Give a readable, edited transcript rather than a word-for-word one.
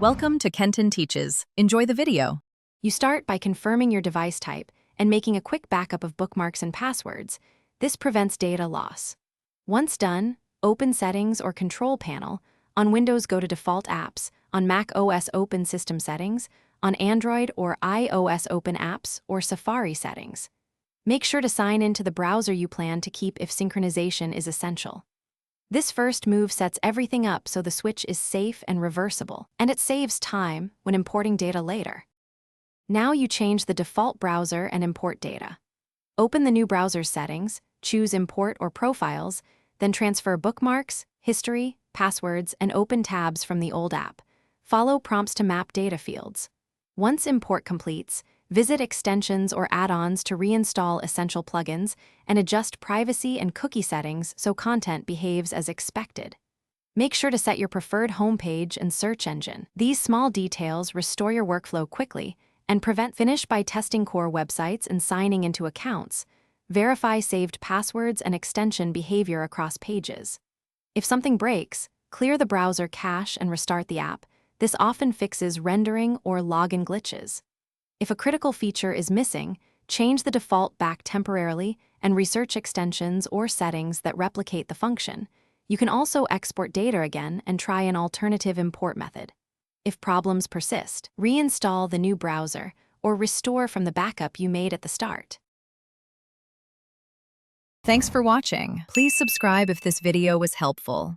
Welcome to Kenton Teaches. Enjoy the video. You start by confirming your device type and making a quick backup of bookmarks and passwords. This prevents data loss. Once done, open Settings or Control Panel. On Windows, go to Default Apps. On Mac OS, open System Settings. On Android or iOS, open Apps or Safari Settings. Make sure to sign into the browser you plan to keep if synchronization is essential. This first move sets everything up so the switch is safe and reversible, and it saves time when importing data later. Now you change the default browser and import data. Open the new browser's settings, choose Import or Profiles, then transfer bookmarks, history, passwords, and open tabs from the old app. Follow prompts to map data fields. Once import completes, visit extensions or add-ons to reinstall essential plugins and adjust privacy and cookie settings so content behaves as expected. Make sure to set your preferred homepage and search engine. These small details restore your workflow quickly and finish by testing core websites and signing into accounts. Verify saved passwords and extension behavior across pages. If something breaks, clear the browser cache and restart the app. This often fixes rendering or login glitches. If a critical feature is missing, change the default back temporarily and research extensions or settings that replicate the function. You can also export data again and try an alternative import method. If problems persist, reinstall the new browser or restore from the backup you made at the start. Thanks for watching. Please subscribe if this video was helpful.